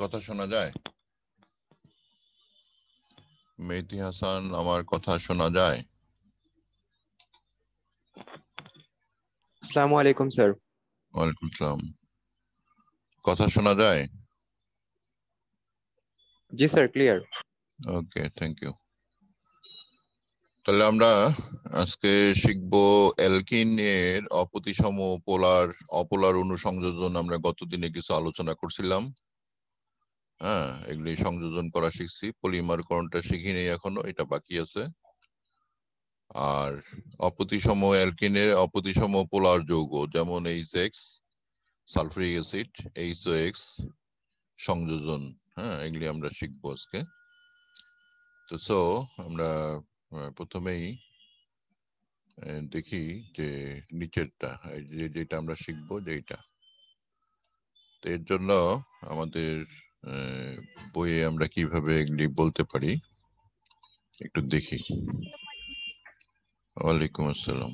কথা শোনা যায়? মেহেদী হাসান, আমার কথা শোনা যায়? আসসালামু আলাইকুম স্যার। ওয়ালাইকুম আসসালাম। কথা শোনা যায়? জি sir, clear. Okay, thank you. তাহলে আমরা আজকে শিখবো অ্যালকিন এর অপ্রতিসম অপোলার অণু সংযোজন। আমরা গতদিনে কিছু আলোচনা করছিলাম। হ্যাঁ, এগুলি সংযোজন করা শিখছি। পলিমারকরণটা শিখিনি এখনো, এটা বাকি আছে। আর অপ্রতিসম অ্যালকিনের অপ্রতিসম পোলার যৌগ যেমন H সালফিউরিক অ্যাসিড, HOX সংযোজন, হ্যাঁ, এগুলি আমরা শিখবো আজকে। তো আমরা প্রথমেই দেখি যে নিচেরটা, যেটা আমরা শিখবো যেটা। তো এর জন্য আমাদের বইয়ে আমরা কিভাবে এগুলি বলতে পারি একটু দেখি। ওয়ালাইকুম আসসালাম।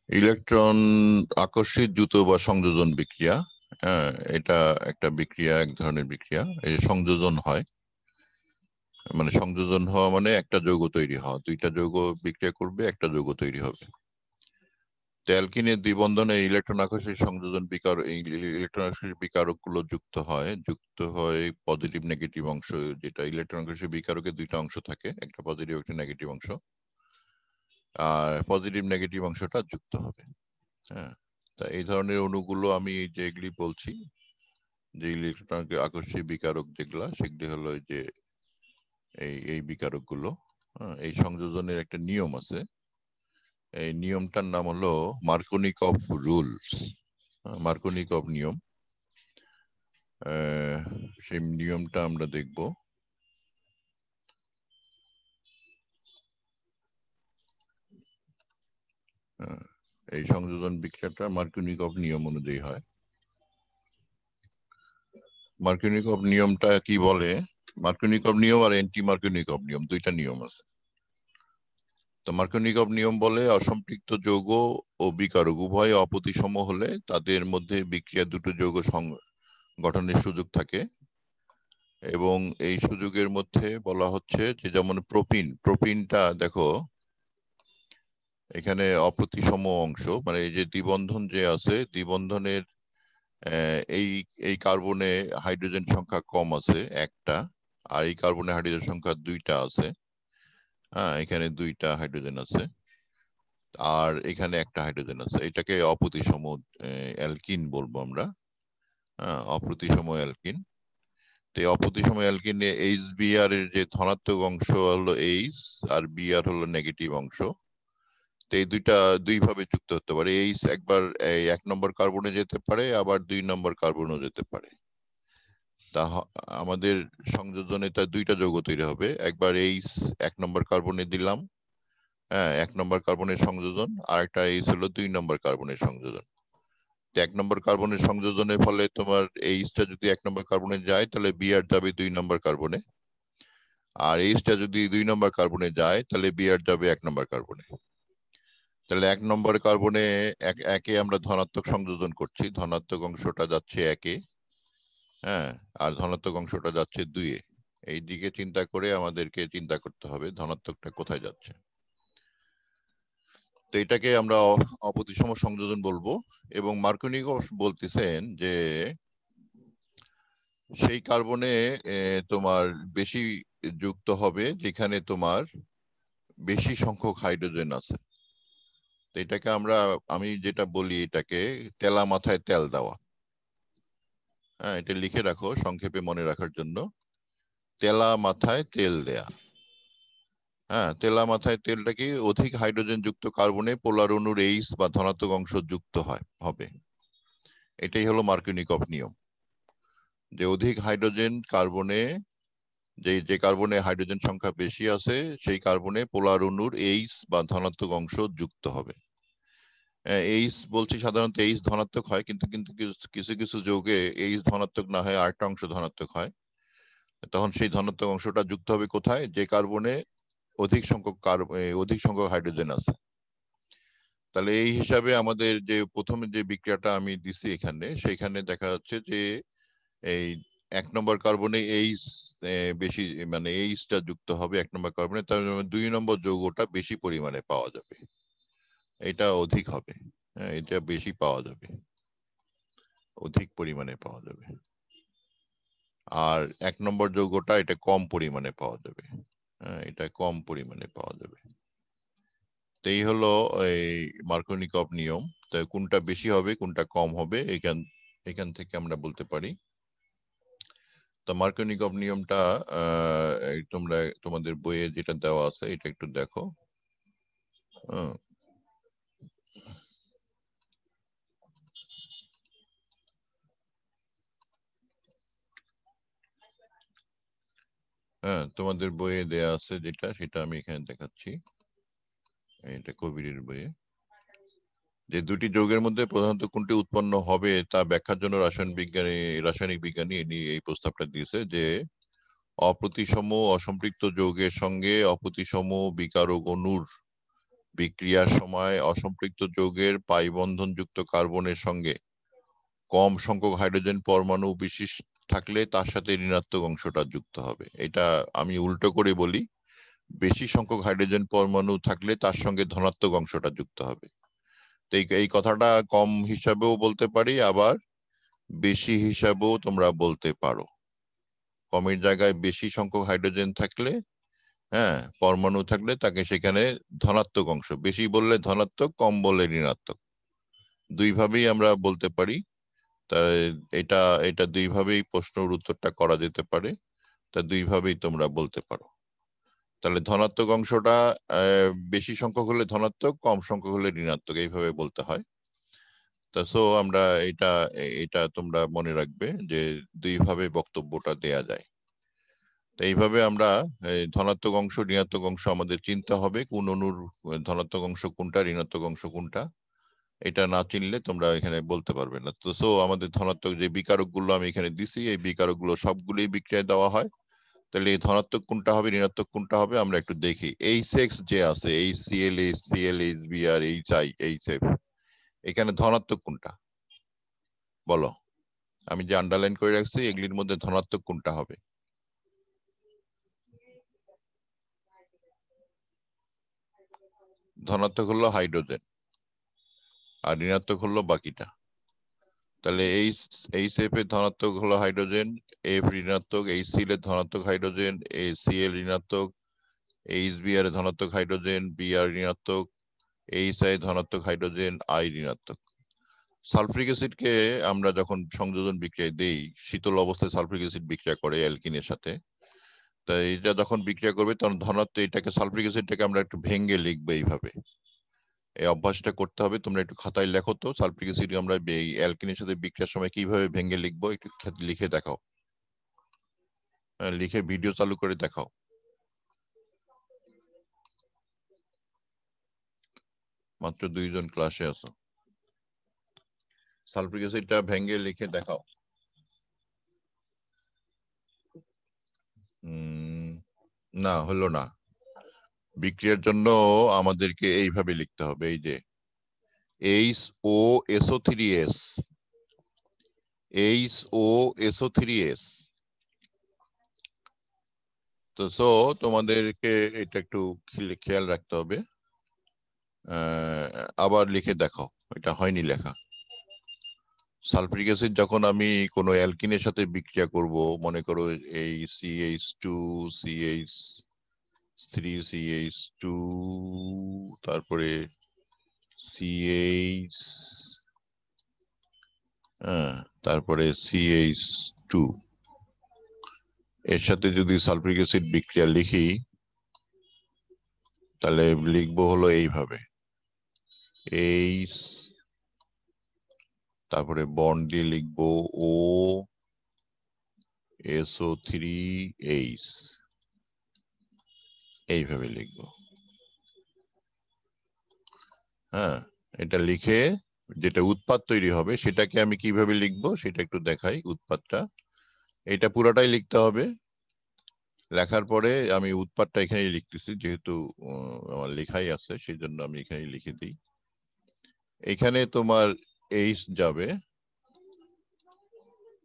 ইলেকট্রন আকর্ষিত দ্রুত বা সংযোজন বিক্রিয়া, হ্যাঁ, এটা একটা বিক্রিয়া, এক ধরনের বিক্রিয়া। এই সংযোজন হয়, মানে সংযোজন হওয়া মানে একটা যৌগ তৈরি হওয়া, দুইটা যৌগ বিক্রিয়া করবে, একটা যৌগ তৈরি হবে। অ্যালকিনের দ্বিবন্ধনে ইলেকট্রন আকর্ষণ সংযোজন ইলেকট্রন আকর্ষণ বিকারক গুলো যুক্ত হয় পজিটিভ নেগেটিভ অংশ। যেটা ইলেকট্রন আকর্ষণ বিকারকের দুইটা অংশ থাকে, একটা পজিটিভ একটা নেগেটিভ অংশ, আর পজিটিভ নেগেটিভ অংশটা যুক্ত হবে। হ্যাঁ, তা এই ধরনের অণুগুলো আমি যেগুলি বলছি, যে ইলেকট্রন আকর্ষী বিকারক যেগুলা, সেগুলি হলো যে এই বিকারক গুলো। এই সংযোজনের একটা নিয়ম আছে, এই নিয়মটার নাম হলো মার্কোনিকভ রুলস, মার্কোনিকভ নিয়ম। সেই নিয়মটা আমরা দেখব। এই সংযোজন বিক্রিয়াটা মার্কোনিকভ নিয়ম অনুযায়ী হয়। মার্কোনিকভ নিয়মটা কি বলে? মার্কোনিকভ নিয়ম আর অ্যান্টি মার্কোনিকভ নিয়ম, দুইটা নিয়ম আছে। তো মার্কোনিকভ নিয়ম বলে অসম্পৃক্ত যৌগ ও বিকারক উভয় অপ্রতিসম হলে তাদের মধ্যে বিক্রিয়া দুটো যৌগ গঠনের সুযোগ থাকে, এবং এই সুযোগের মধ্যে বলা হচ্ছে যে, যেমন প্রোপিনটা দেখো এখানে অপ্রতিসম অংশ, মানে এই যে দ্বিবন্ধন যে আছে, দ্বিবন্ধনের এই এই কার্বনে হাইড্রোজেন সংখ্যা কম আছে একটা, আর এই কার্বনে হাইড্রোজেন সংখ্যা দুইটা আছে। হ্যাঁ, এখানে দুইটা হাইড্রোজেন আছে আর এখানে একটা হাইড্রোজেন আছে। এটাকে অপ্রতিসম অ্যালকিন বলবো আমরা। হ্যাঁ, অপ্রতিসম অ্যালকিন। তো অপ্রতিসম অ্যালকিনে HBr এর যে ধনাত্মক অংশ হলো H, আর Br হলো নেগেটিভ অংশ। তো এই দুইটা দুই ভাবে যুক্ত হতে পারে। H একবার এই 1 নম্বর কার্বনে যেতে পারে, আবার 2 নম্বর কার্বনেও যেতে পারে। তা আমাদের সংযোজনে তার দুইটা যৌগ তৈরি হবে। একবার H 1 নম্বর কার্বনে দিলাম, হ্যাঁ, 1 নম্বর কার্বনের সংযোজন, আর একটা H হলো 2 নম্বর কার্বনের সংযোজন। 1 নম্বর কার্বনের সংযোজনের ফলে তোমার H-টা যদি 1 নম্বর কার্বনে যায়, তাহলে Br যাবে 2 নম্বর কার্বনে, আর H-টা যদি 2 নম্বর কার্বনে যায়, তাহলে Br যাবে 1 নম্বর কার্বনে। তাহলে 1 নম্বর কার্বনে একে আমরা ধনাত্মক সংযোজন করছি, ধনাত্মক অংশটা যাচ্ছে 1-এ, হ্যাঁ, আর ধনাত্মক অংশটা যাচ্ছে 2-এ। এই দিকে চিন্তা করে আমাদেরকে চিন্তা করতে হবে ধনাত্মকটা কোথায় যাচ্ছে। তো এটাকে আমরা অপ্রতিসম সংযোজন বলবো। এবং মার্কোনিকভ বলতেছেন যে সেই কার্বনে তোমার বেশি যুক্ত হবে যেখানে তোমার বেশি সংখ্যক হাইড্রোজেন আছে। তো এটাকে আমি যেটা বলি, এটাকে তেলা মাথায় তেল দেওয়া। হ্যাঁ, এটা লিখে রাখো সংক্ষেপে মনে রাখার জন্য, তেলা মাথায় তেল দেয়া। হ্যাঁ, তেলা মাথায় তেলটা কি, অধিক হাইড্রোজেন যুক্ত কার্বনে পোলার অণুর H বা ধনাত্মক অংশ যুক্ত হবে। এটাই হলো মার্কোনিকভ নিয়ম, যে অধিক হাইড্রোজেন কার্বনে, যে কার্বনে হাইড্রোজেন সংখ্যা বেশি আছে, সেই কার্বনে পোলার অণুর H বা ধনাত্মক অংশ যুক্ত হবে। এইচ বলছি সাধারণত এইচ ধনাত্মক হয়, কিন্তু কিন্তু কিছু কিছু যৌগে এইচ ধনাত্মক না হয় আরেকটা অংশ ধনাত্মক হয়। তখন সেই ধনাত্মক অংশটা যুক্ত হবে কোথায়? যে কার্বনে অধিক সংখ্যক হাইড্রোজেন আছে। তাহলে এই হিসাবে আমাদের যে প্রথমে যে বিক্রিয়াটা আমি দিছি এখানে, সেখানে দেখা যাচ্ছে যে এই 1 নম্বর কার্বনে এইচ বেশি, মানে এইচটা যুক্ত হবে 1 নম্বর কার্বনে, তার 2 নম্বর যৌগটা বেশি পরিমাণে পাওয়া যাবে, এটা অধিক হবে। হ্যাঁ, এটা বেশি পাওয়া যাবে, অধিক পরিমাণে পাওয়া যাবে। আর 1 নম্বর যৌগটা এটা কম পরিমাণে পাওয়া যাবে। হ্যাঁ, এটা কম পরিমাণে পাওয়া যাবে। তো এই হলো এই মার্কোনিকভ নিয়ম। তো কোনটা বেশি হবে কোনটা কম হবে এখান থেকে আমরা বলতে পারি। তো মার্কোনিকভ নিয়মটা তোমরা তোমাদের বইয়ে যেটা দেওয়া আছে এটা একটু দেখো। হ্যাঁ, তোমাদের বইয়ে দেয়া আছে যেটা, সেটা আমি এখানে দেখাচ্ছি। এটা কবিরের বইয়ে। যে দুটি যৌগের মধ্যে প্রধানত কোনটি উৎপন্ন হবে তা ব্যাখ্যার জন্য রাসায়নিক বিজ্ঞানী এই প্রস্তাবটা দিয়েছে যে অপ্রতিসম অসম্পৃক্ত যৌগের সঙ্গে অপ্রতিসম বিকারক অণুর বিক্রিয়ার সময় অসম্পৃক্ত যৌগের পাই বন্ধন যুক্ত কার্বনের সঙ্গে কম সংখ্যক হাইড্রোজেন পরমাণু বিশিষ্ট থাকলে তার সাথে ঋণাত্মক অংশটা যুক্ত হবে। এটা আমি উল্টো করে বলি, বেশি সংখ্যক হাইড্রোজেন পরমাণু থাকলে তার সঙ্গে ধনাত্মক অংশটা যুক্ত হবে। তো এই কথাটা কম হিসাবেও বলতে পারি, আবার বেশি হিসাবেও তোমরা বলতে পারো। কমের জায়গায় বেশি সংখ্যক হাইড্রোজেন থাকলে, হ্যাঁ, পরমাণু থাকলে তাকে সেখানে ধনাত্মক অংশ, বেশি বললে ধনাত্মক, কম বললে ঋণাত্মক, দুইভাবেই আমরা বলতে পারি। তাই এটা এটা দুইভাবেই প্রশ্নের উত্তরটা করা যেতে পারে। তা দুইভাবেই তোমরা বলতে পারো। তাহলে ধনাত্মক অংশটা বেশি সংখ্যক হলে ধনাত্মক, কম সংখ্যক হলে ঋণাত্মক, এইভাবে বলতে হয়। তা সো আমরা এটা এটা তোমরা মনে রাখবে যে দুইভাবে বক্তব্যটা দেয়া যায়। তো এইভাবে আমরা ধনাত্মক অংশ ঋণাত্মক অংশ আমাদের চিনতে হবে, কোন অণুর ধনাত্মক অংশ কোনটা, ঋণাত্মক অংশ কোনটা। এটা না চিনলে তোমরা এখানে বলতে পারবে না। তো সো আমাদের ধনাত্মক যে বিকারক গুলো আমি এখানে দিছি, এই বিকারক গুলো সবগুলোই বিক্রিয়ায় দেওয়া হয়। তাহলে এই ধনাত্মক কোনটা হবে ঋণাত্মক কোনটা হবে আমরা একটু দেখি। এইচ যে আছে, HCl HCl HBr HI HF, এখানে ধনাত্মক কোনটা বলো? আমি যে আন্ডারলাইন করে রাখছি এগুলির মধ্যে ধনাত্মক কোনটা হবে? ধনাত্মক হলো হাইড্রোজেন, আর ঋণাত্মক হলো বাকিটা। তাহলে HF এর ধনাত্মক হলো হাইড্রোজেন, F ঋণাত্মক, HCl এর ধনাত্মক হাইড্রোজেন, Cl ঋণাত্মক, HBr এর ধনাত্মক হাইড্রোজেন, Br ঋণাত্মক, HI ধনাত্মক হাইড্রোজেন, I ঋণাত্মক। সালফ্রিক অ্যাসিডকে আমরা যখন সংযোজন বিক্রিয়ায় দেই, শীতল অবস্থায় সালফ্রিক অ্যাসিড বিক্রিয়া করে অ্যালকিনের সাথে। তাই এটা যখন বিক্রিয়া করবে তখন ধনাত্মক, এটাকে সালফ্রিক অ্যাসিডটাকে আমরা একটু ভেঙে লিখবো এইভাবে। এই অভ্যাসটা করতে হবে, তোমরা একটু খাতায় লেখো তো সালফ্রিক অ্যাসিড আমরা এই অ্যালকিনের সাথে বিক্রিয়ার সময় কিভাবে ভেঙে লিখবো, একটু লিখে দেখাও। লিখে ভিডিও চালু করে দেখাও। মাত্র 2 জন ক্লাসে আছো, সালফ্রিক অ্যাসিডটা ভেঙে লিখে দেখাও। না, হলো না। বিক্রিয়ার জন্য আমাদেরকে এইভাবে লিখতে হবে, এই যে HOSO3S, HOSO3S। তো তোমাদেরকে এটা একটু খেয়াল রাখতে হবে। আবার লিখে দেখাও, এটা হয়নি লেখা। সালফ্রিক অ্যাসিড যখন আমি কোনো অ্যালকিনের সাথে বিক্রিয়া করব, মনে করো এই CH2 CH3 CH2, তারপরে CH, তারপরে CH2, এর সাথে যদি সালফ্রিক অ্যাসিড বিক্রিয়া লিখি তাহলে লিখবো হলো এইভাবে, এইচ, তারপরে বন্ড দিয়ে লিখবো OSO3H, এইভাবে লিখবো। হ্যাঁ, এটা লিখে যেটা উৎপাদ তৈরি হবে সেটাকে আমি কিভাবে লিখবো সেটা একটু দেখাই। উৎপাদটা এটা পুরাটাই লিখতে হবে। লেখার পরে আমি উৎপাদটা এখানেই লিখতেছি, যেহেতু আমার লেখাই আছে সেই জন্য আমি এখানেই লিখে দিই। এখানে তোমার এইচ যাবে,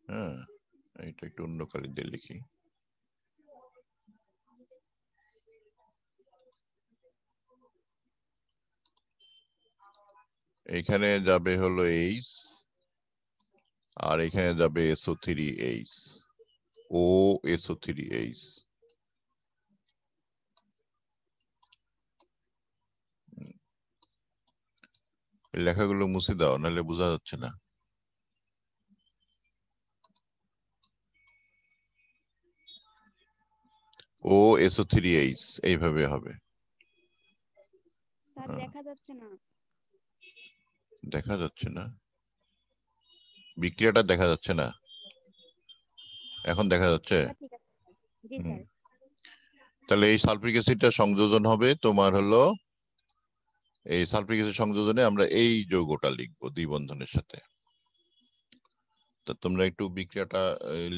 হ্যাঁ এটা একটু অন্য কালি দিয়ে লিখি। এখানে যাবে হলো এইচ, আর এখানে যাবে SO3H, ও SO3H। লেখাগুলো মুছে দাও, নাহলে বোঝা যাচ্ছে না। ও SO3H এইভাবে হবে। স্যার দেখা যাচ্ছে না। দেখা যাচ্ছে না? বিক্রিয়াটা দেখা যাচ্ছে না? এখন দেখা যাচ্ছে? হ্যাঁ ঠিক আছে স্যার। জি হুম। স্যার। তাহলে এই সালফিক অ্যাসিডটা সংযোজন হবে তোমার হলো, এই সালফিক অ্যাসিড সংযোজনে আমরা এই যৌগটা লিখবো দ্বিবন্ধনের সাথে। তা তোমরা একটু বিক্রিয়াটা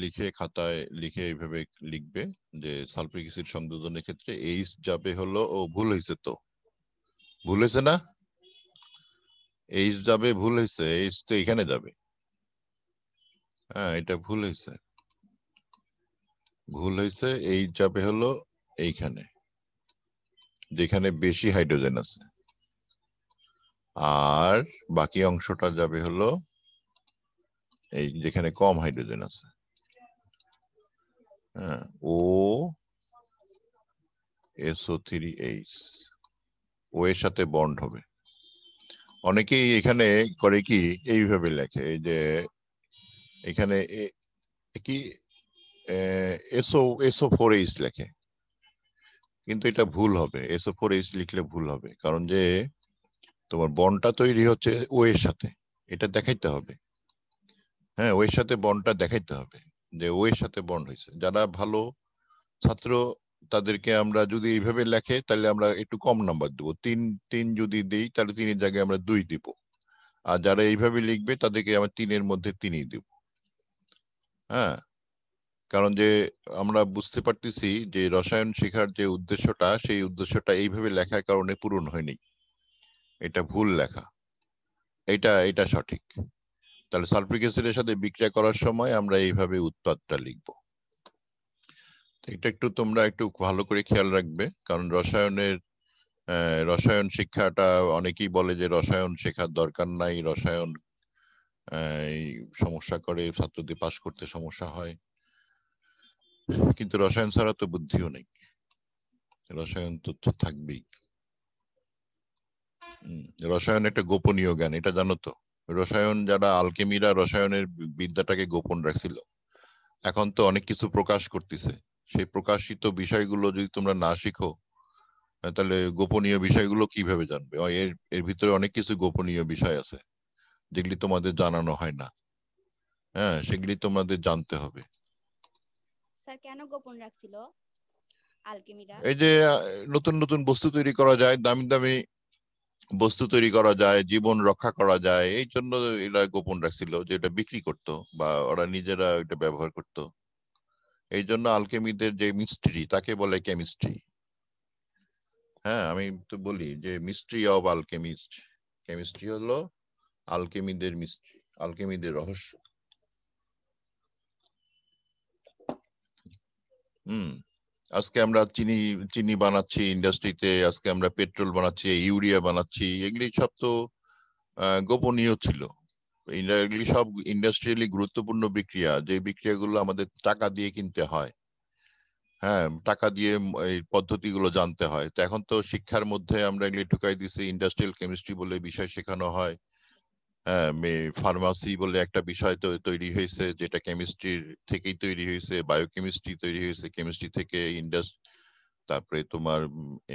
লিখে খাতায় লিখে এইভাবে লিখবে যে সালফিক অ্যাসিড সংযোজনের ক্ষেত্রে এইচ যাবে হলো, ও ভুল হয়েছে তো, ভুল হয়েছে না? এইচ যাবে, ভুল হয়েছে, এইচ তো এখানে যাবে। হ্যাঁ এটা ভুল হয়েছে, ভুল হয়েছে। এইচ যাবে হলো এইখানে, যেখানে বেশি হাইড্রোজেন আছে, আর বাকি অংশটা যাবে হলো এই যেখানে কম হাইড্রোজেন আছে। হ্যাঁ, ও SO3H, ও এর সাথে বন্ড হবে। অনেকেই এখানে করে কি এইভাবে লেখে, এই যে এখানে কি SO4H লেখে, কিন্তু এটা ভুল হবে। SO4H লিখলে ভুল হবে, কারণ যে তোমার বন্ডটা তৈরি হচ্ছে ও এর সাথে, এটা দেখাইতে হবে। হ্যাঁ, ও এর সাথে বন্ডটা দেখাইতে হবে যে ও এর সাথে বন্ড হয়েছে। যারা ভালো ছাত্র তাদেরকে আমরা যদি এইভাবে লেখে তাহলে আমরা একটু কম নাম্বার দেবো, 3 যদি দিই তাহলে 3-এর জায়গায় আমরা 2 দিব। আর যারা এইভাবে লিখবে তাদেরকে আমরা 3-এর মধ্যে 3ই দিব। হ্যাঁ, কারণ যে আমরা বুঝতে পারতেছি যে রসায়ন শেখার যে উদ্দেশ্যটা, সেই উদ্দেশ্যটা এইভাবে লেখার কারণে পূরণ হয়নি, এটা ভুল লেখা, এটা এটা সঠিক। তাহলে সালফিক অ্যাসিডের সাথে বিক্রিয়া করার সময় আমরা এইভাবে উৎপাদটা লিখবো। এটা একটু তোমরা একটু ভালো করে খেয়াল রাখবে, কারণ রসায়ন শিক্ষাটা অনেকেই বলে যে রসায়ন শেখার দরকার নাই, রসায়ন এই সমস্যা করে, ছাত্রদের পাশ করতে সমস্যা হয়। কিন্তু রসায়ন ছাড়া তো বুদ্ধিও নেই, রসায়ন তো থাকবেই। রসায়ন একটা গোপনীয় জ্ঞান, এটা জানো তো? রসায়ন যারা আলকেমিরা রসায়নের বিদ্যাটাকে গোপন রাখছিল, এখন তো অনেক কিছু প্রকাশ করতেছে। সেই প্রকাশিত বিষয়গুলো যদি তোমরা না শিখো তাহলে গোপনীয় বিষয়গুলো কিভাবে জানবে? এর এর ভিতরে অনেক কিছু গোপনীয় বিষয় আছে যেগুলি তোমাদের জানানো হয় না। হ্যাঁ, সেগুলি তোমাদের জানতে হবে। স্যার কেন গোপন রাখছিল আলকেমিরা? এই যে নতুন নতুন বস্তু তৈরি করা যায়, দামি দামি বস্তু তৈরি করা যায়, জীবন রক্ষা করা যায়, এই জন্য এরা গোপন রাখছিল, যে এটা বিক্রি করতো বা ওরা নিজেরা এটা ব্যবহার করতো। এই জন্য আলকেমিদের যে মিস্ট্রি তাকে বলে কেমিস্ট্রি। হ্যাঁ, আমি তো বলি যে মিস্ট্রি অব আলকেমিস্ট, কেমিস্ট্রি হলো আলকেমিদের মিস্ট্রি, আলকেমিদের রহস্য। হুম। আজকে আমরা চিনি চিনি বানাচ্ছি ইন্ডাস্ট্রিতে, আজকে আমরা পেট্রোল বানাচ্ছি, ইউরিয়া বানাচ্ছি, এগুলি সব তো গোপনীয় ছিল। এগুলি সব ইন্ডাস্ট্রিয়ালি গুরুত্বপূর্ণ বিক্রিয়া, যে বিক্রিয়াগুলো আমাদের টাকা দিয়ে কিনতে হয়। হ্যাঁ, টাকা দিয়ে এই পদ্ধতিগুলো জানতে হয়। তো এখন তো শিক্ষার মধ্যে আমরা এগুলি ঢুকাই দিছি, ইন্ডাস্ট্রিয়াল কেমিস্ট্রি বলে বিষয় শেখানো হয়। হ্যাঁ, ফার্মাসি বলে একটা বিষয় তো তৈরি হয়েছে, যেটা কেমিস্ট্রির থেকেই তৈরি হয়েছে, বায়োকেমিস্ট্রি তৈরি হয়েছে কেমিস্ট্রি থেকে, তারপরে তোমার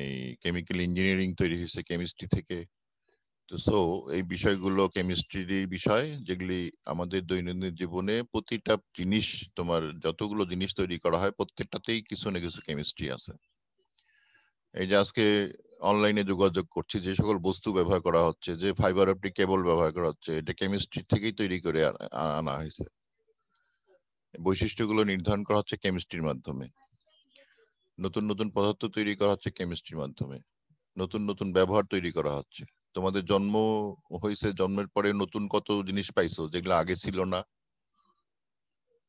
এই কেমিক্যাল ইঞ্জিনিয়ারিং তৈরি হয়েছে কেমিস্ট্রি থেকে। তো এই বিষয়গুলো কেমিস্ট্রির বিষয়, যেগুলি আমাদের দৈনন্দিন জীবনে প্রতিটা জিনিস, তোমার যতগুলো জিনিস তৈরি করা হয় প্রত্যেকটাতেই কিছু না কিছু কেমিস্ট্রি আছে। এই যে আজকে অনলাইনে যোগাযোগ করছি, যে সকল বস্তু ব্যবহার করা হচ্ছে, যে ফাইবার অপটিক কেবল ব্যবহার করা হচ্ছে, এটা কেমিস্ট্রি থেকেই তৈরি করে আনা হয়েছে। বৈশিষ্ট্যগুলো নির্ধারণ করা হচ্ছে কেমিস্ট্রির মাধ্যমে। নতুন নতুন পদার্থ তৈরি করা হচ্ছে কেমিস্ট্রির মাধ্যমে। নতুন নতুন ব্যবহার তৈরি করা হচ্ছে। তোমাদের জন্ম হয়েছে, জন্মের পরে নতুন কত জিনিস পাইছো যেগুলো আগে ছিল না।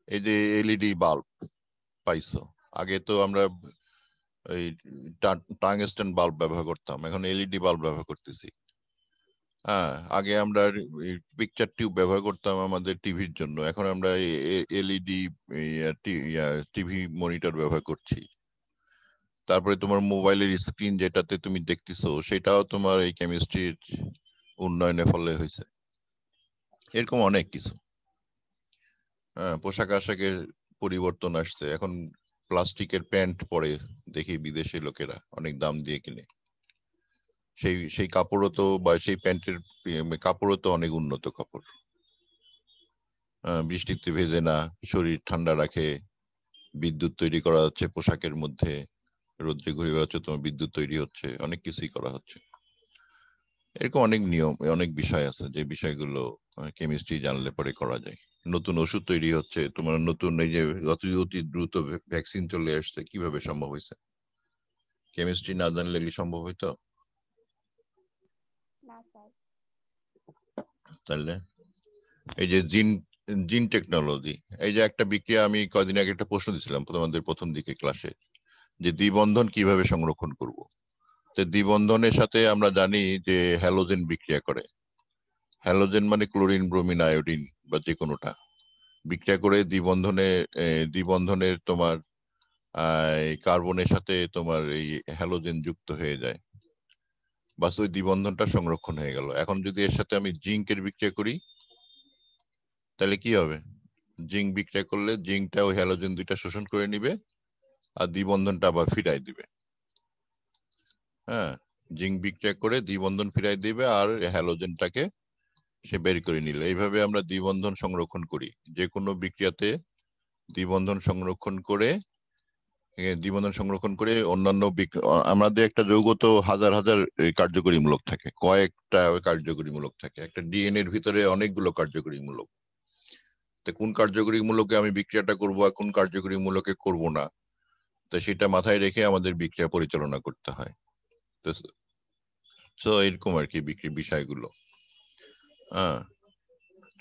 এই যে এলইডি বাল্ব পাইছো, আগে তো আমরা এই টাংস্টেন বাল্ব ব্যবহার করতাম, এখন এলইডি বাল্ব ব্যবহার করতেছি। হ্যাঁ, আগে আমরা পিকচার টিউব ব্যবহার করতাম আমাদের টিভির জন্য, এখন আমরা এলইডি টিভি মনিটর ব্যবহার করছি। তারপরে তোমার মোবাইলের স্ক্রিন যেটাতে তুমি দেখতেছো, সেটাও তোমার এই কেমিস্ট্রির উন্নয়নের ফলে হয়েছে। এরকম অনেক কিছু। হ্যাঁ, পোশাক আশাকের পরিবর্তন আসছে, এখন প্লাস্টিকের প্যান্ট পরে দেখি বিদেশি লোকেরা অনেক দাম দিয়ে কিনে। সেই সেই কাপড়ও তো, বা সেই প্যান্টের কাপড়ও তো অনেক উন্নত কাপড়। বৃষ্টিতে ভেজে না, শরীর ঠান্ডা রাখে। বিদ্যুৎ তৈরি করা হচ্ছে পোশাকের মধ্যে, রোদ্রে ঘুরে বেড়াচ্ছে, তোমার বিদ্যুৎ তৈরি হচ্ছে, অনেক কিছুই করা হচ্ছে। এরকম অনেক নিয়ম, অনেক বিষয় আছে যে বিষয়গুলো কেমিস্ট্রি জানলে পরে করা যায়। নতুন ওষুধ তৈরি হচ্ছে, তোমার নতুন এই যে অতি দ্রুত ভ্যাকসিন চলে আসছে, কিভাবে সম্ভব হয়েছে? কেমিস্ট্রি না জানলে কি সম্ভব হইতো? না স্যার। তাহলে এই যে জিন জিন টেকনোলজি, এই যে একটা বিক্রিয়া, আমি কদিন আগে একটা প্রশ্ন দিছিলাম তোমাদের প্রথম দিকে ক্লাসে, যে দ্বিবন্ধন কিভাবে সংরক্ষণ করব। তো দ্বিবন্ধনের সাথে আমরা জানি যে হ্যালোজেন বিক্রিয়া করে। হ্যালোজেন মানে ক্লোরিন, ব্রোমিন, আয়োডিন বা যে কোনোটা বিক্রিয়া করে দ্বিবন্ধনের তোমার কার্বনের সাথে তোমার এই হ্যালোজেন যুক্ত হয়ে যায়, বাস ওই দ্বিবন্ধনটা সংরক্ষণ হয়ে গেল। এখন যদি এর সাথে আমি জিঙ্কের বিক্রিয়া করি, তাহলে কি হবে? জিঙ্ক বিক্রিয়া করলে জিঙ্কটা ওই হ্যালোজেন দুইটা শোষণ করে নিবে আর দ্বিবন্ধনটা আবার ফিরাই দিবে। হ্যাঁ, জিঙ্ক বিক্রিয়া করে দ্বিবন্ধন ফিরাই দিবে আর হ্যালোজেনটাকে সে বের করে নিল। এইভাবে আমরা দ্বিবন্ধন সংরক্ষণ করি যে কোনো বিক্রিয়াতে। দ্বিবন্ধন সংরক্ষণ করে দ্বিবন্ধন সংরক্ষণ করে অন্যান্য আমাদের একটা যৌগ তো হাজার হাজার কার্যকরীমূলক থাকে, কয়েকটা কার্যকরীমূলক থাকে। একটা ডিএনএ এর ভিতরে অনেকগুলো কার্যকরীমূলক। তো কোন কার্যকরীমূলকে আমি বিক্রিয়াটা করব আর কোন কার্যকরীমূলকে করব না, তো সেটা মাথায় রেখে আমাদের বিক্রিয়া পরিচালনা করতে হয়। তো এরকম আর কি বিষয়গুলো। হ্যাঁ,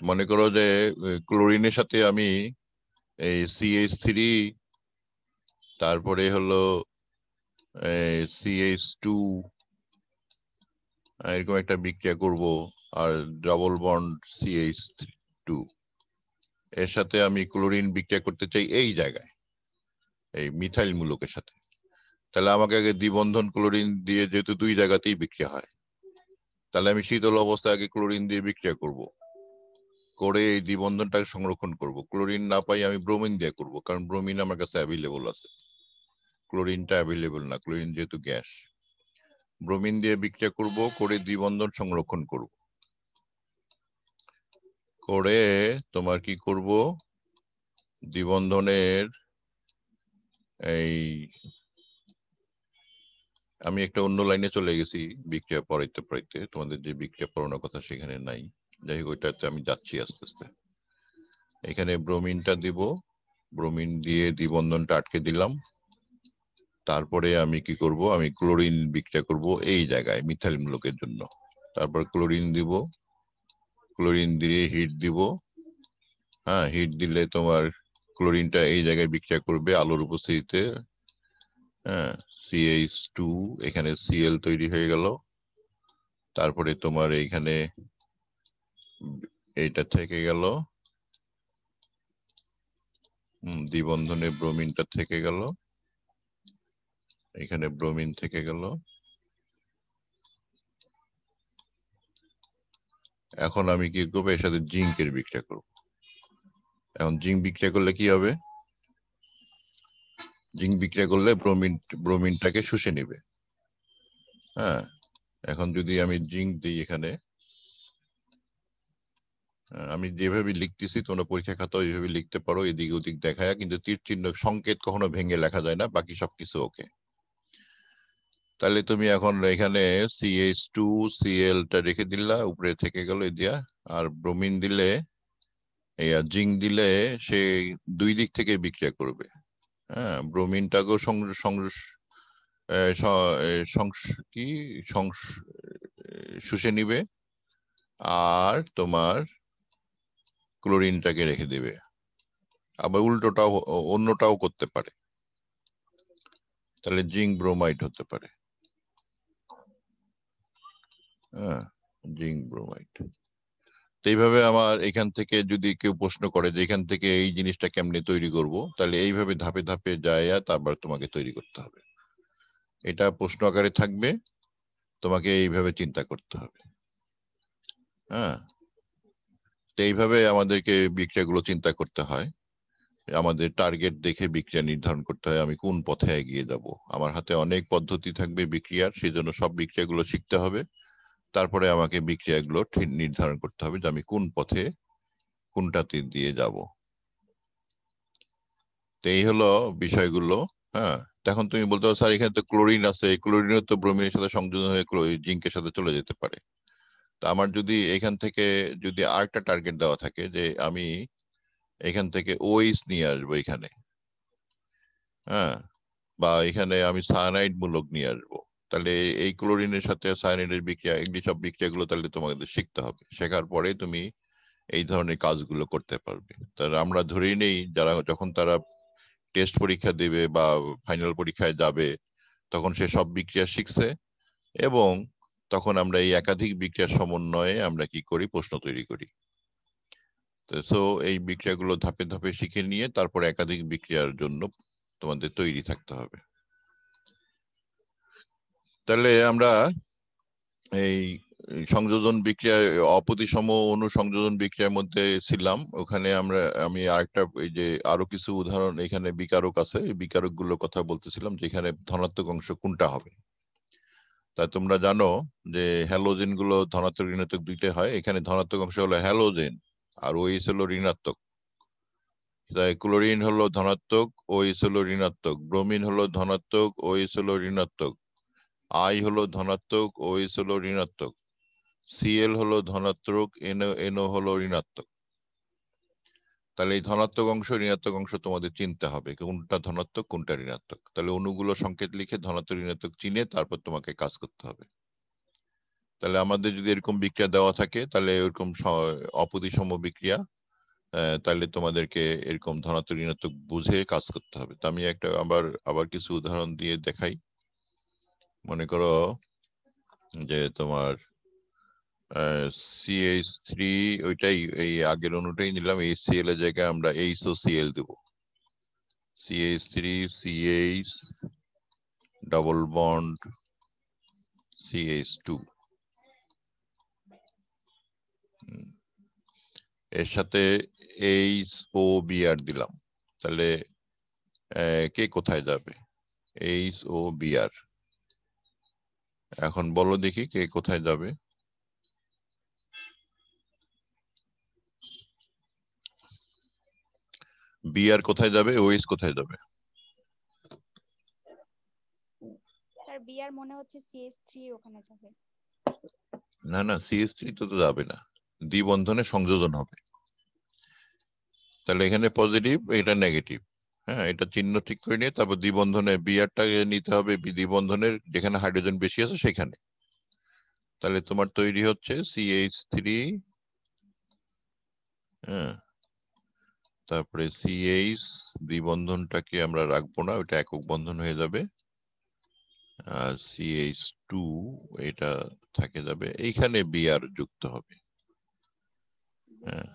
মনে করো যে ক্লোরিনের সাথে আমি এই CH3, তারপরে হলো CH2, এরকম একটা বিক্রিয়া করব, আর ডাবল বন্ড CH2, এর সাথে আমি ক্লোরিন বিক্রিয়া করতে চাই এই জায়গায়, এই মিথাইল মূলকের সাথে। তাহলে আমাকে আগে দ্বিবন্ধন ক্লোরিন দিয়ে, যেহেতু দুই জায়গাতেই বিক্রিয়া হয়, তাহলে আমি শীতল অবস্থায় আগে ক্লোরিন দিয়ে বিক্রিয়া করব, করে এই দ্বিবন্ধনটাকে সংরক্ষণ করব। ক্লোরিন না পাই আমি ব্রোমিন দিয়ে করব, কারণ ব্রোমিন আমার কাছে অ্যাভেলেবল আছে, ক্লোরিনটা অ্যাভেলেবল না, ক্লোরিন যেহেতু গ্যাস। ব্রোমিন দিয়ে বিক্রিয়া করব, করে দ্বিবন্ধন সংরক্ষণ করব, করে তোমার কি করব, দ্বিবন্ধনের এই আমি একটা অন্য লাইনে চলে গেছি বিক্রিয়া পড়াইতে পড়াইতে, তোমাদের যে বিক্রিয়া পড়ানোর কথা সেখানে নাই। যাই হোক, ওইটাতে আমি যাচ্ছি আস্তে আস্তে। এখানে ব্রোমিনটা দিব, ব্রোমিন দিয়ে দ্বিবন্ধনটা আটকে দিলাম। তারপরে আমি কি করব, আমি ক্লোরিন বিক্রিয়া করব এই জায়গায় মিথাইল মূলকের জন্য। তারপর ক্লোরিন দিব, ক্লোরিন দিয়ে হিট দিব। হ্যাঁ, হিট দিলে তোমার ক্লোরিনটা এই জায়গায় বিক্রিয়া করবে আলোর উপস্থিতিতে। হ্যাঁ, CH2, এখানে Cl তৈরি হয়ে গেল। তারপরে তোমার এইখানে এইটা থেকে গেল, দ্বিবন্ধনে ব্রোমিনটা থেকে গেল, এখানে ব্রোমিন থেকে গেল। এখন আমি কি করবো, এর সাথে জিঙ্কের বিক্রিয়া করব। এখন জিঙ্ক বিক্রিয়া করলে কি হবে, জিঙ্ক বিক্রিয়া করলে ব্রোমিনটাকে শুষে নিবে। হ্যাঁ, এখন যদি আমি জিঙ্ক দিই এখানে, আমি যেভাবে লিখতেছি তোমরা পরীক্ষা খাতা ওইভাবে লিখতে পারো, এদিক ওদিক দেখায়, কিন্তু তীর চিহ্ন সংকেত কখনো ভেঙে লেখা যায় না, বাকি সবকিছু ওকে। তাহলে তুমি এখন এখানে CH2Cl-টা রেখে দিলা, উপরে থেকে গেল দিয়া, আর ব্রোমিন দিলে জিঙ্ক দিলে সে দুই দিক থেকে বিক্রিয়া করবে। হ্যাঁ, ব্রোমিনটাকেও কি শুষে নিবে, আর তোমার ক্লোরিনটাকে রেখে দিবে। আবার উল্টোটাও, অন্যটাও করতে পারে, তাহলে জিঙ্ক ব্রোমাইড হতে পারে। হ্যাঁ, জিঙ্ক ব্রোমাইড। এইভাবে আমার এখান থেকে যদি কেউ প্রশ্ন করে যে এখান থেকে এই জিনিসটা কেমনে তৈরি করব, তাহলে এইভাবে ধাপে ধাপে যায় তারপর তোমাকে তৈরি করতে হবে। এটা প্রশ্ন আকারে থাকবে, তোমাকে এইভাবে চিন্তা করতে হবে। হ্যাঁ, তো এইভাবে আমাদেরকে বিক্রিয়াগুলো চিন্তা করতে হয়। আমাদের টার্গেট দেখে বিক্রিয়া নির্ধারণ করতে হয়, আমি কোন পথে এগিয়ে যাব। আমার হাতে অনেক পদ্ধতি থাকবে বিক্রিয়ার, সেই জন্য সব বিক্রিয়াগুলো শিখতে হবে। তারপরে আমাকে বিক্রিয়াগুলো ঠিক নির্ধারণ করতে হবে যে আমি কোন পথে কোনটাতে দিয়ে যাব। তো এই হলো বিষয়গুলো। হ্যাঁ, তখন তুমি বলতে পারো স্যার এখানে তো ক্লোরিন আছে, ক্লোরিনও তো ব্রোমিনের সাথে সংযোজন হয়ে জিঙ্কের সাথে চলে যেতে পারে। তা আমার যদি এখান থেকে যদি আরেকটা টার্গেট দেওয়া থাকে যে আমি এখান থেকে OH নিয়ে আসবো এখানে, হ্যাঁ, বা এখানে আমি সায়ানাইড মূলক নিয়ে আসবো, তাহলে এই ক্লোরিনের সাথে সায়ানাইডের বিক্রিয়া, এগুলি সব বিক্রিয়াগুলো তাহলে তোমাদের শিখতে হবে। শেখার পরে তুমি এই ধরনের কাজগুলো করতে পারবে। তাহলে আমরা ধরেই নেই যারা যখন তারা টেস্ট পরীক্ষা দেবে বা ফাইনাল পরীক্ষায় যাবে, তখন সে সব বিক্রিয়া শিখছে, এবং তখন আমরা এই একাধিক বিক্রিয়ার সমন্বয়ে আমরা কি করি, প্রশ্ন তৈরি করি। তো এই বিক্রিয়াগুলো ধাপে ধাপে শিখে নিয়ে তারপর একাধিক বিক্রিয়ার জন্য তোমাদের তৈরি থাকতে হবে। তাহলে আমরা এই সংযোজন বিক্রিয়া, অপ্রতিসম অণু সংযোজন বিক্রিয়ার মধ্যে ছিলাম। ওখানে আমি আরেকটা এই যে আরো কিছু উদাহরণ, এখানে বিকারক আছে, এই বিকারক গুলোর কথা বলতেছিলাম, যেখানে ধনাত্মক অংশ কোনটা হবে। তা তোমরা জানো যে হ্যালোজেন গুলো ধনাত্মক ঋণাত্মক দুইটাই হয়। এখানে ধনাত্মক অংশ হলো হ্যালোজেন, আর OH হলো ঋণাত্মক। তাই ক্লোরিন হলো ধনাত্মক, OH হলো ঋণাত্মক। ব্রোমিন হলো ধনাত্মক, OH হলো ঋণাত্মক। I হলো ধনাত্মক, OH হলো ঋণাত্মক। Cl হলো ধনাত্মক, NO হলো ঋণাত্মক। তাহলে এই ধনাত্মক অংশ ঋণাত্মক অংশ তোমাদের চিনতে হবে, কোনটা ধনাত্মক কোনটা ঋণাত্মক। তাহলে অণুগুলো সংকেত লিখে ধনাত্মক ঋণাত্মক চিনে তারপর তোমাকে কাজ করতে হবে। তাহলে আমাদের যদি এরকম বিক্রিয়া দেওয়া থাকে, তাহলে এরকম অপ্রতিসম বিক্রিয়া, তাহলে তোমাদেরকে এরকম ধনাত্মক ঋণাত্মক বুঝে কাজ করতে হবে। তো আমি একটা আবার কিছু উদাহরণ দিয়ে দেখাই। মনে করো যে তোমার CH3, ওইটাই এই আগের অণুটাই নিলাম, HCl এর জায়গায় আমরা HOCl দেব। CH3 CH double bond CH2, এর সাথে HOBr দিলাম। তাহলে কে কোথায় যাবে? HOBr। এখন বলো দেখি কে কোথায় যাবে। Br কোথায় যাবে, OH কোথায় যাবে? স্যার বিআর মনে হচ্ছে CH3 ওখানে যাবে। না না, CH3 তো যাবে না, দ্বিবন্ধনে সংযোজন হবে। তাহলে এখানে পজিটিভ, এটা নেগেটিভ। হ্যাঁ, এটা চিহ্ন ঠিক করে নিয়ে তারপর দ্বিবন্ধনে বিআরটা নিতে হবে, দ্বিবন্ধনের যেখানে হাইড্রোজেন বেশি আছে সেখানে। তাহলে তোমার তৈরি হচ্ছে CH3, হ্যাঁ, তারপরে CH, দ্বিবন্ধনটাকে আমরা রাখবো না, ওটা একক বন্ধন হয়ে যাবে। আর CH2 এটা থাকে যাবে, এইখানে Br যুক্ত হবে। হ্যাঁ,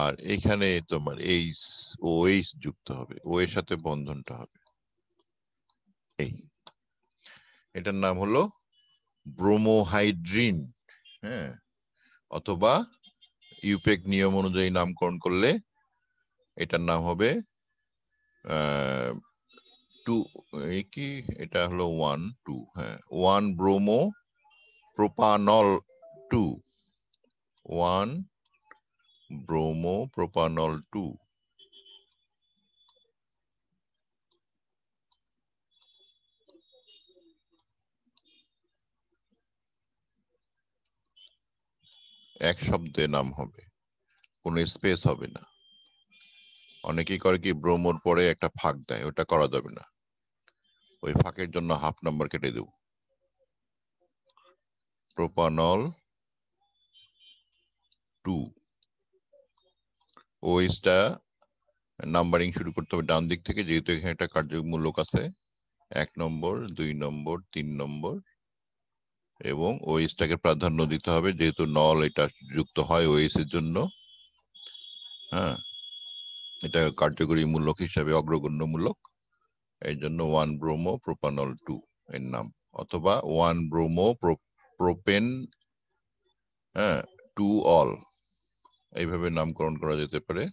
আর এখানে তোমার OH যুক্ত হবে, ও এর সাথে বন্ধনটা হবে এই, এটার নাম হলো ব্রোমোহাইড্রিন। হ্যাঁ, অথবা ইউপেক নিয়ম অনুযায়ী নামকরণ করলে এটার নাম হবে টু, কি এটা হলো 1 2, হ্যাঁ 1 ব্রোমো প্রোপানল 2, 1 ব্রোমো প্রোপানল 2। এক শব্দে নাম হবে, কোনো স্পেস হবে না। অনেকেই করে কি ব্রোমোর পরে একটা ফাঁক দেয়, ওটা করা যাবে না। ওই ফাঁকের জন্য হাফ নাম্বার কেটে দেব। প্রোপানল 2, ওএইচটা নাম্বারিং শুরু করতে হবে ডান দিক থেকে, যেহেতু এখানে একটা কার্যমূলক আছে। 1 নম্বর, 2 নম্বর, 3 নম্বর, এবং ওএইচটাকে প্রাধান্য দিতে হবে যেহেতু নল এটা যুক্ত হয় ওএইচ এর জন্য। হ্যাঁ, এটা কার্যকরী মূলক হিসাবে অগ্রগণ্য মূলক, এই জন্য 1 ব্রোমো প্রোপানল 2 এর নাম, অথবা 1 ব্রোমো প্রোপেন 2 অল, এইভাবে নামকরণ করা যেতে পারে।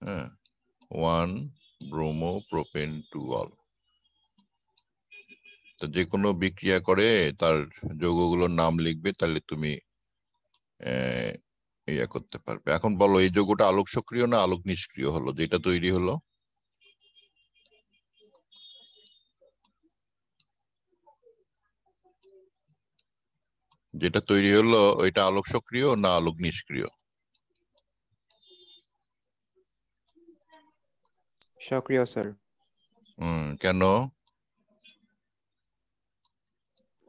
হ্যাঁ, 1 ব্রোমো প্রোপেন 2 অল। তো যে কোনো বিক্রিয়া করে তার যৌগগুলোর নাম লিখবে, তাহলে তুমি ইয়া করতে পারবে। এখন বলো এই যৌগটা আলোক সক্রিয় না আলোক নিষ্ক্রিয় হলো যেটা তৈরি হলো? যেটা তৈরি হলো ওইটা আলোক সক্রিয় না আলোক নিষ্ক্রিয়? সক্রিয় স্যার। কেন?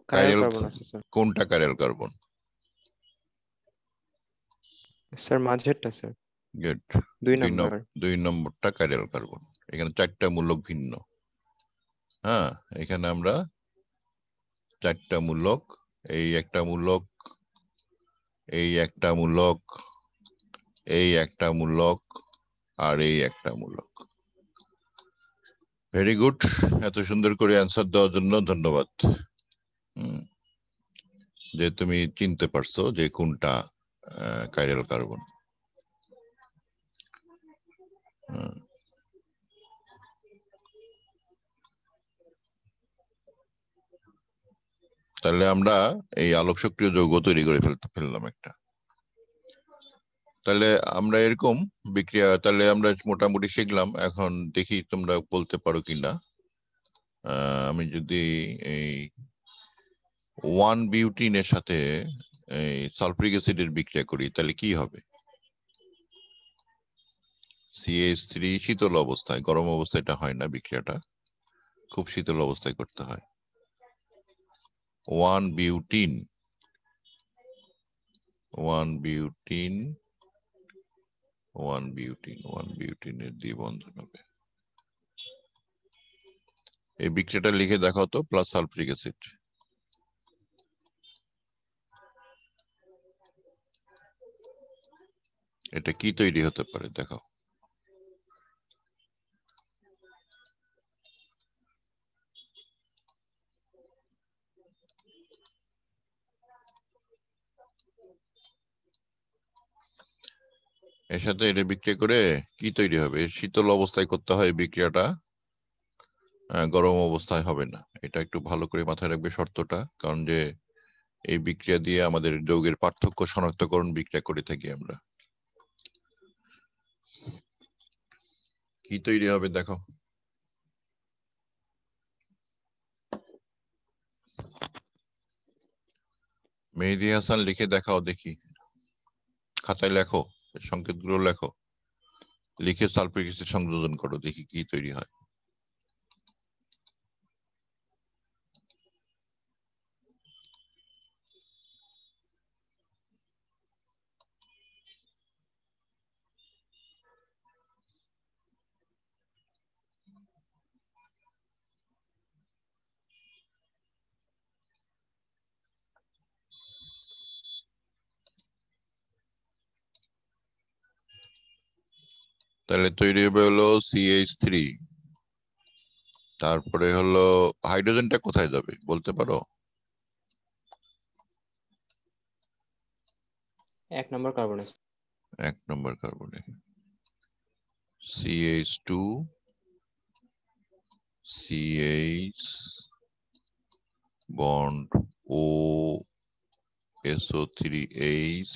কাইরাল কার্বন আছে স্যার। কোনটা কাইরাল কার্বন? স্যার মাঝেরটা স্যার। গুড। 2 নাম্বার। 2 নম্বরটা কাইরাল কার্বন। এখানে 4টা মূলক ভিন্ন। হ্যাঁ, এখানে আমরা 4টা মূলক, এই একটা মূলক, এই একটা মূলক, এই একটা মূলক, আর এই একটা মূলক। ভেরি গুড, এত সুন্দর করে অ্যান্সার দেওয়ার জন্য ধন্যবাদ। যে তুমি চিনতে পারছো যে কোনটা কাইরাল কার্বন। তাহলে আমরা এই আলোক সক্রিয় যৌগ তৈরি করে ফেললাম একটা। তাহলে আমরা এরকম বিক্রিয়া তাহলে আমরা মোটামুটি শিখলাম। এখন দেখি তোমরা বলতে পারো কিনা। আমি যদি এই 1 বিউটিনের সাথে এই সালফ্রিক অ্যাসিডের বিক্রিয়া করি তাহলে কি হবে? CH3 শীতল অবস্থায়, গরম অবস্থায় এটা হয় না, বিক্রিয়াটা খুব শীতল অবস্থায় করতে হয়। 1 বিউটিন 1 বিউটিন 1 বিউটিন 1 বিউটিনের দ্বিবন্ধন হবে। এই বিক্রিয়াটা লিখে দেখাও তো, প্লাস সালফ্রিক অ্যাসিড। এটা কি তৈরি হতে পারে দেখাও। এর সাথে এটা বিক্রিয়া করে কি তৈরি হবে? শীতল অবস্থায় করতে হয় বিক্রিয়াটা, গরম অবস্থায় হবে না। এটা একটু ভালো করে মাথায় রাখবে শর্তটা, কারণ যে এই বিক্রিয়া দিয়ে আমাদের যৌগের পার্থক্য শনাক্তকরণ বিক্রিয়া করে থাকি আমরা। কি তৈরি হবে দেখো। মেহেদী হাসান লিখে দেখাও দেখি, খাতায় লেখো, সংকেতগুলো লেখো, লিখে সালফ্রিক অ্যাসিড সংযোজন করো, দেখি কি তৈরি হয়। তাহলে তৈরি হবে হলো CH3, তারপরে হলো হাইড্রোজেনটা কোথায় যাবে বলতে পারো? 1 নম্বর কার্বন আছে। 1 নম্বর কার্বনে CH2 CH bond O SO3H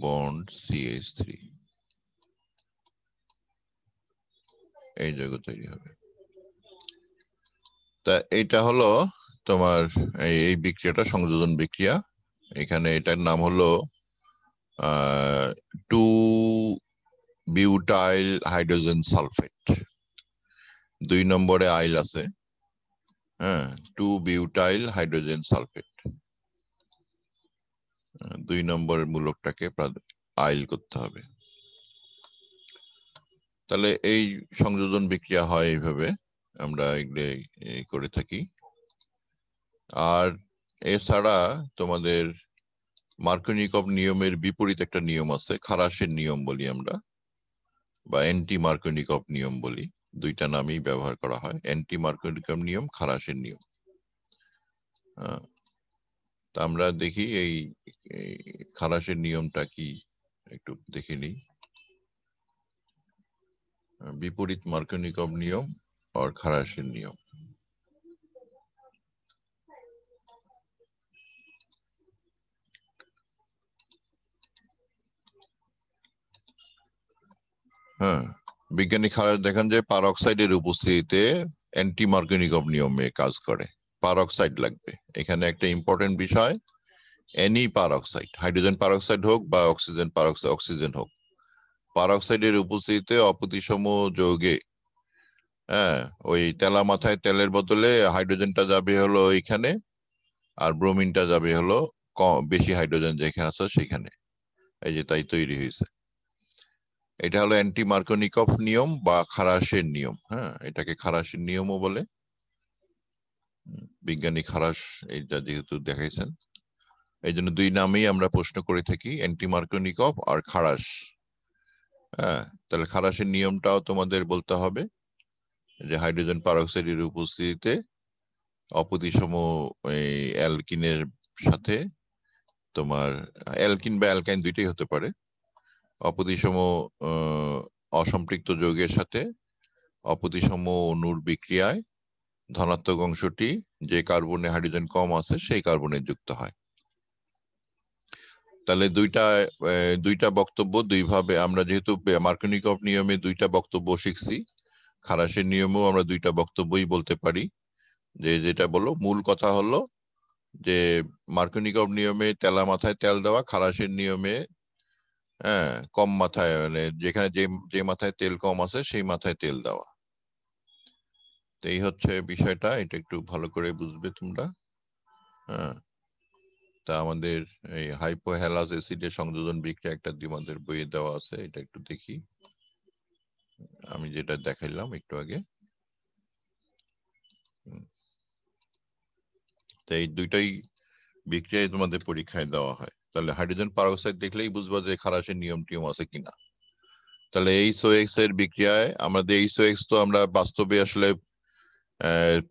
bond CH3, এই যৌগ তৈরি হবে। তা এটা হলো তোমার এই বিক্রিয়াটা সংযোজন বিক্রিয়া। এখানে এটার নাম হলো 2-বিউটাইল হাইড্রোজেন সালফেট। 2 নম্বরে আইল আছে, হ্যাঁ, 2-বিউটাইল হাইড্রোজেন সালফেট। 2 নম্বর মূলকটাকে আইল করতে হবে। তাহলে এই সংযোজন বিক্রিয়া হয় এইভাবে, আমরা এগুলো করে থাকি। আর এছাড়া তোমাদের মার্কোনিকভ নিয়মের বিপরীত একটা নিয়ম আছে, খারাসের নিয়ম বলি আমরা, বা অ্যান্টি মার্কোনিকভ নিয়ম বলি। দুইটা নামই ব্যবহার করা হয়, অ্যান্টি মার্কোনিকভ নিয়ম, খারাসের নিয়ম। তা আমরা দেখি এই খারাসের নিয়মটা কি একটু দেখে নিই। বিপরীত মার্কোনিকভ নিয়ম আর খারাসের নিয়ম। হ্যাঁ, বিজ্ঞানী খারাস দেখান যে পারঅক্সাইডের উপস্থিতিতে অ্যান্টি মার্কোনিকভ নিয়মে কাজ করে। পারঅক্সাইড লাগবে এখানে, একটা ইম্পর্টেন্ট বিষয়। এনি পারঅক্সাইড, হাইড্রোজেন পারঅক্সাইড হোক বা অক্সিজেন পারঅক্সাইড, অক্সিজেন হোক, পারঅক্সাইডের উপস্থিতিতে অপ্রতিসম যৌগে, হ্যাঁ, ওই তেলা মাথায় তেলের বদলে হাইড্রোজেনটা যাবে হলো এইখানে, আর ব্রোমিনটা যাবে হলো বেশি হাইড্রোজেন যেখানে আছে সেখানে। এই যে তাই তৈরি হয়েছে। এটা হলো অ্যান্টি মার্কোনিকভ নিয়ম বা খারাসের নিয়ম। হ্যাঁ, এটাকে খারাসের নিয়মও বলে। বিজ্ঞানী খারাস এইটা যেহেতু দেখাইছেন, এই জন্য দুই নামেই আমরা প্রশ্ন করে থাকি, অ্যান্টি মার্কোনিকভ আর খারাস। হ্যাঁ, তাহলে খারাসের নিয়মটাও তোমাদের বলতে হবে, যে হাইড্রোজেন পারঅক্সাইডের উপস্থিতিতে অপ্রতিসম অ্যালকিনের সাথে, তোমার অ্যালকিন বা অ্যালকাইন দুইটাই হতে পারে, অপ্রতিসম অসম্পৃক্ত যৌগের সাথে অপ্রতিসম অণুর বিক্রিয়ায় ধনাত্মক অংশটি যে কার্বনে হাইড্রোজেন কম আছে সেই কার্বনে যুক্ত হয়। তাহলে দুইটা বক্তব্য দুইভাবে, আমরা যেহেতু মার্কোনিকভ নিয়মে দুইটা বক্তব্য শিখছি, খারাসের নিয়মেও আমরা দুইটা বক্তব্যই বলতে পারি। যে যেটা বলো, মূল কথা হলো যে মার্কোনিকভ নিয়মে তেলা মাথায় তেল দেওয়া, খারাসের নিয়মে হ্যাঁ কম মাথায়, মানে যেখানে যে মাথায় তেল কম আছে সেই মাথায় তেল দেওয়া। তো এই হচ্ছে বিষয়টা, এটা একটু ভালো করে বুঝবে তোমরা। হ্যাঁ, তা আমাদের এই হাইপোহ্যালাস অ্যাসিডের সংযোজন বিক্রিয়া একটা আমাদের বইয়ে দেওয়া আছে, এটা একটু দেখি। আমি যেটা দেখাইলাম একটু আগে, তো এই দুইটাই বিক্রিয়ায় তোমাদের পরীক্ষায় দেওয়া হয়। তাহলে হাইড্রোজেন পারঅক্সাইড দেখলেই বুঝবা যে খারাসের নিয়ম টিয়ম আছে কিনা। তাহলে HOX এর বিক্রিয়ায় আমাদের HOX তো আমরা বাস্তবে আসলে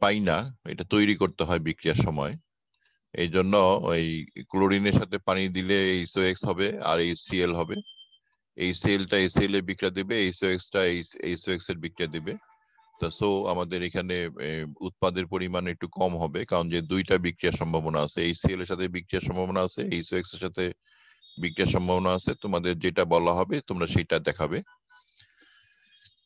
পাই না, এটা তৈরি করতে হয় বিক্রিয়ার সময়। এই জন্য ওই ক্লোরিনের সাথে পানি দিলে HOX হবে আর HCl হবে। HClটা HCl এর বিক্রিয়া দিবে, HOXটা HOX এর বিক্রিয়া দিবে। তো সো আমাদের এখানে উৎপাদের পরিমাণ একটু কম হবে, কারণ যে দুইটা বিক্রিয়ার সম্ভাবনা আছে, HCl এর সাথে বিক্রিয়ার সম্ভাবনা আছে, HOX এর সাথে বিক্রিয়ার সম্ভাবনা আছে। তোমাদের যেটা বলা হবে তোমরা সেটা দেখাবে।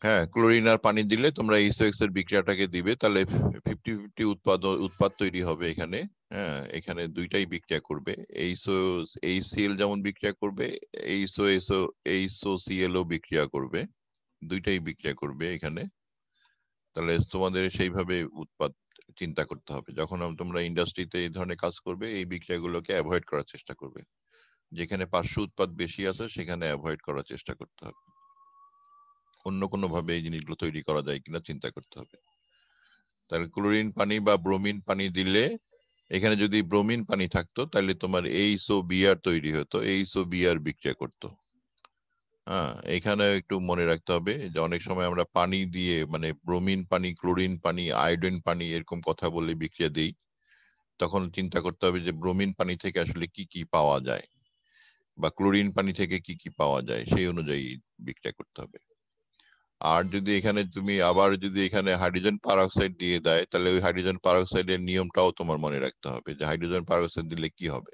হ্যাঁ, ক্লোরিন আর পানি দিলে তোমরা HOX এর বিক্রিয়াটাকে দিবে, তাহলে 50-50 উৎপাদ তৈরি হবে এখানে। হ্যাঁ, এখানে দুইটাই বিক্রিয়া করবে, HCl যেমন বিক্রিয়া করবে, HOCl ও বিক্রিয়া করবে, দুইটাই বিক্রিয়া করবে এখানে। তাহলে তোমাদের সেইভাবে উৎপাদ চিন্তা করতে হবে। যখন তোমরা ইন্ডাস্ট্রিতে এই ধরনের কাজ করবে, এই বিক্রিয়াগুলোকে অ্যাভয়েড করার চেষ্টা করবে। যেখানে পার্শ্ব উৎপাদ বেশি আছে সেখানে অ্যাভয়েড করার চেষ্টা করতে হবে। অন্য কোনো ভাবে এই জিনিসগুলো তৈরি করা যায় কিনা চিন্তা করতে হবে। তাহলে ক্লোরিন পানি বা ব্রোমিন পানি দিলে, এখানে যদি ব্রোমিন পানি থাকতো তাহলে তোমার HOBr তৈরি হতো, HOBr বিক্রিয়া করতো। হ্যাঁ, এখানে একটু মনে রাখতে হবে যে অনেক সময় আমরা পানি দিয়ে, মানে ব্রোমিন পানি, ক্লোরিন পানি, আয়োডিন পানি এরকম কথা বলে বিক্রিয়া দিই, তখন চিন্তা করতে হবে যে ব্রোমিন পানি থেকে আসলে কি কি পাওয়া যায় বা ক্লোরিন পানি থেকে কি কি পাওয়া যায়, সেই অনুযায়ী বিক্রিয়া করতে হবে। আর যদি এখানে তুমি আবার যদি এখানে হাইড্রোজেন পারঅক্সাইড দিয়ে দেয়, তাহলে ওই হাইড্রোজেন পারঅক্সাইডের নিয়মটাও তোমার মনে রাখতে হবে, যে হাইড্রোজেন পারঅক্সাইড দিলে কি হবে।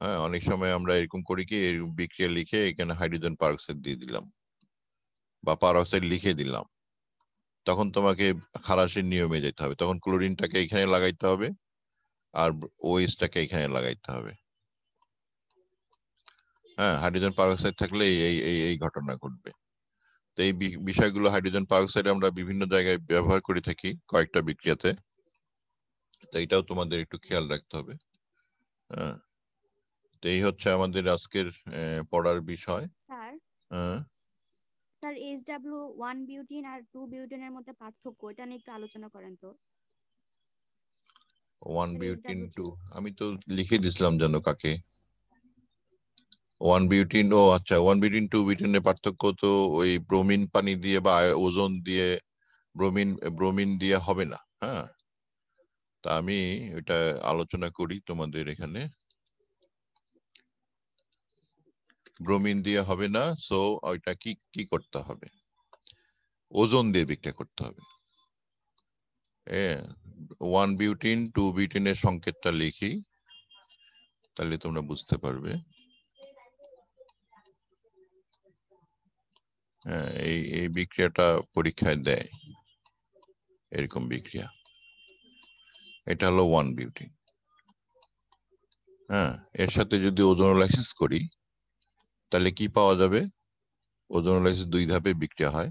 হ্যাঁ, অনেক সময় আমরা এরকম করি কি, এই বিক্রিয়া লিখে এখানে হাইড্রোজেন পারঅক্সাইড দিয়ে দিলাম বা পারঅক্সাইড লিখে দিলাম। তখন তোমাকে খালাসির নিয়মে যেতে হবে, তখন ক্লোরিনটাকে এখানে লাগাইতে হবে আর ওএইচটাকে এখানে লাগাইতে হবে। হ্যাঁ, হাইড্রোজেন পারঅক্সাইড থাকলে এই এই এই ঘটনা ঘটবে। তো এই বিষয়গুলো হাইড্রোজেন পারঅক্সাইড আমরা বিভিন্ন জায়গায় ব্যবহার করে থাকি কয়েকটা বিক্রিয়াতে, তো এটাও তোমাদের একটু খেয়াল রাখতে হবে। হ্যাঁ, তো এই হচ্ছে আমাদের আজকের পড়ার বিষয়। স্যার হ্যাঁ, স্যার SW1 বিউটিন আর 2 বিউটিনের মধ্যে পার্থক্য এটা নিয়ে একটু আলোচনা করেন তো। 1 স্যার বিউটিন 2 SW3 আমি তো লিখে দিছিলাম যেন কাকে। 1 বিউটিন, ও আচ্ছা, 1 বিউটিন 2 বিউটিনের পার্থক্য তো ওই ব্রোমিন পানি দিয়ে বা ওজোন দিয়ে, ব্রোমিন দিয়ে হবে না। হ্যাঁ, তা আমি এটা আলোচনা করি তোমাদের এখানে। ব্রোমিন দিয়ে হবে না, সো ওইটা কি কি করতে হবে, ওজোন দিয়ে বিক্রিয়া করতে হবে। 1 বিউটিন 2 বিউটিনের সংকেতটা লিখি, তাহলে তোমরা বুঝতে পারবে। হ্যাঁ, এই এই বিক্রিয়াটা পরীক্ষায় দেয়, এরকম বিক্রিয়া। এটা হলো 1 বিউটিন। হ্যাঁ, এর সাথে যদি ওজোনোলাইসিস করি তাহলে কি পাওয়া যাবে? ওজোনোলাইসিস 2 ধাপে বিক্রিয়া হয়,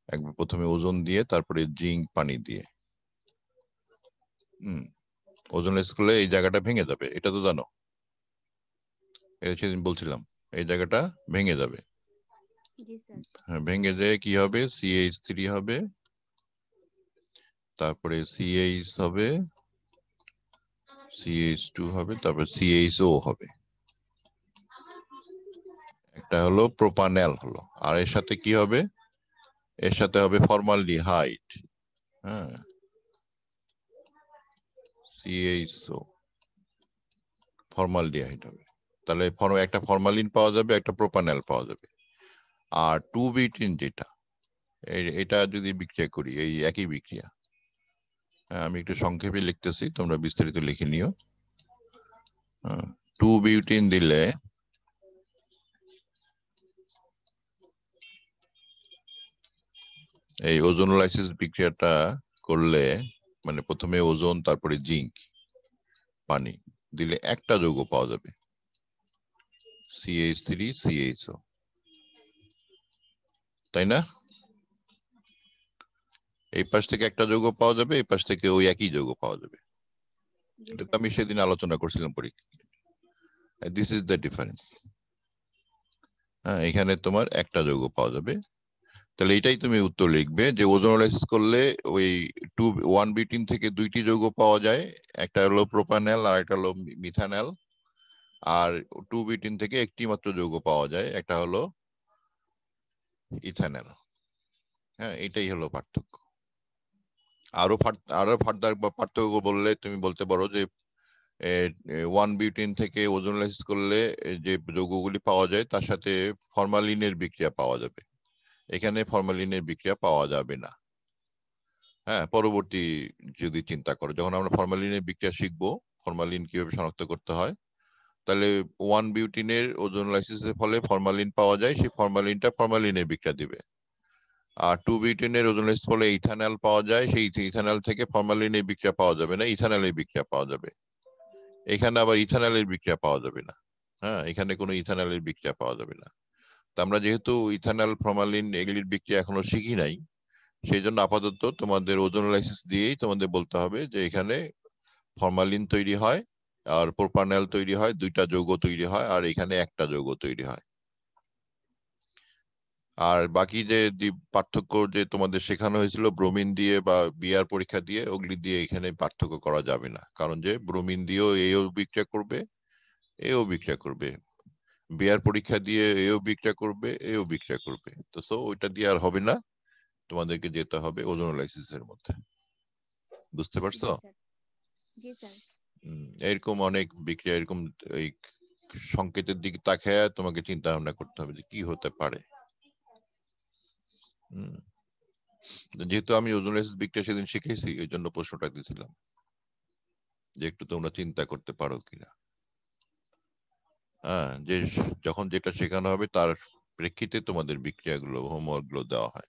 একবার প্রথমে ওজোন দিয়ে তারপরে জিঙ্ক পানি দিয়ে। ওজোনোলাইসিস করলে এই জায়গাটা ভেঙে যাবে, এটা তো জানো, এটা সেদিন বলছিলাম, এই জায়গাটা ভেঙে যাবে। জি স্যার। হ্যাঁ, ভেঙে যেয়ে কি হবে? CH3 হবে, তারপরে CH হবে, CH2 হবে, তারপরে CHO হবে। একটা হলো প্রোপানল হলো, আর এর সাথে কি হবে? এর সাথে হবে ফর্মালডিহাইড। হ্যাঁ, CHO, ফর্মালডিহাইড হবে। তাহলে একটা ফরমালিন পাওয়া যাবে, একটা প্রোপানল পাওয়া যাবে। আর 2 বিউটিন যেটা, এটা যদি বিক্রিয়া করি, এই একই বিক্রিয়া। আমি একটু সংক্ষেপে লিখতেছি, তোমরা বিস্তারিত লিখে নিও। 2 বিউটিন দিলে এই ওজোনোলাইসিস বিক্রিয়াটা করলে, মানে প্রথমে ওজোন তারপরে জিঙ্ক পানি দিলে একটা যৌগ পাওয়া যাবে, CH3 CHO, তাই না? এই পাশ থেকে একটা যৌগ পাওয়া যাবে, এই পাশ থেকে ওই একই যৌগ পাওয়া যাবে। জি এটা তো স্যার। আমি সেদিন আলোচনা করছিলাম পরীক্ষা। This is the difference. হ্যাঁ, এখানে তোমার একটা যৌগ পাওয়া যাবে। তাহলে এটাই তুমি উত্তর লিখবে যে ওজোনোলাইসিস করলে ওই 1 বিউটিন থেকে 2টি যৌগ পাওয়া যায়, একটা হলো প্রোপানল আর একটা হলো মিথানল। আর 2 বিউটিন থেকে একটি মাত্র যৌগ পাওয়া যায়, একটা হলো ইথানল। হ্যাঁ, এটাই হলো পার্থক্য। আরো ফার্দার পার্থক্য বললে তুমি বলতে পারো যে 1 বিউটিন থেকে ওজোনোলাইসিস করলে যে যৌগগুলি পাওয়া যায় তার সাথে ফরমালিনের বিক্রিয়া পাওয়া যাবে, এখানে ফরমালিনের বিক্রিয়া পাওয়া যাবে না। হ্যাঁ, পরবর্তী যদি চিন্তা করো, যখন আমরা ফরমালিনের বিক্রিয়া শিখবো, ফরমালিন কিভাবে শনাক্ত করতে হয়, তাহলে 1 বিউটিনের ওজোনোলাইসিসের ফলে ফরমালিন পাওয়া যায়, সেই ফরমালিনটা ফরমালিনের বিক্রিয়া দিবে। আর 2 বিউটিনের ওজোনোলাইসিস ফলে ইথানল পাওয়া যায়, সেই ইথানল থেকে ফরমালিনের বিক্রিয়া পাওয়া যাবে না, ইথানলের বিক্রিয়া পাওয়া যাবে। এখানে আবার ইথানলের বিক্রিয়া পাওয়া যাবে না। হ্যাঁ, এখানে কোনো ইথানলের বিক্রিয়া পাওয়া যাবে না। তো আমরা যেহেতু ইথানল ফরমালিন এগুলির বিক্রিয়া এখনো শিখি নাই, সেই জন্য আপাতত তোমাদের ওজোনোলাইসিস দিয়েই তোমাদের বলতে হবে যে এখানে ফরমালিন তৈরি হয় আর প্রোপানল তৈরি হয়, 2টা যৌগ তৈরি হয়, আর এখানে একটা যৌগ তৈরি হয়। আর বাকি যে পার্থক্য যে তোমাদের শেখানো হয়েছিল ব্রোমিন দিয়ে বা বিআর পরীক্ষা দিয়ে, ওগুলি দিয়ে এখানে পার্থক্য করা যাবে না, কারণ যে ব্রোমিন দিয়েও এও বিক্রিয়া করবে, এও বিক্রিয়া করবে, বিআর পরীক্ষা দিয়ে এও বিক্রিয়া করবে, এও বিক্রিয়া করবে। তো সো ওইটা দিয়ে আর হবে না, তোমাদেরকে যেতে হবে ওজোনোলাইসিসের মধ্যে। বুঝতে পারছো? জি স্যার। জি স্যার। এরকম অনেক বিক্রিয়া, এরকম এই সংকেতের দিকে তাকায় তোমাকে চিন্তা ভাবনা করতে হবে যে কি হতে পারে। যেহেতু আমি ওজোনোলাইসিস বিক্রিয়া সেদিন শিখেছি, এই জন্য প্রশ্নটা দিয়েছিলাম যে একটু তোমরা চিন্তা করতে পারো কিনা। যে যখন যেটা শেখানো হবে তার প্রেক্ষিতে তোমাদের বিক্রিয়াগুলো, হোমওয়ার্ক গুলো দেওয়া হয়।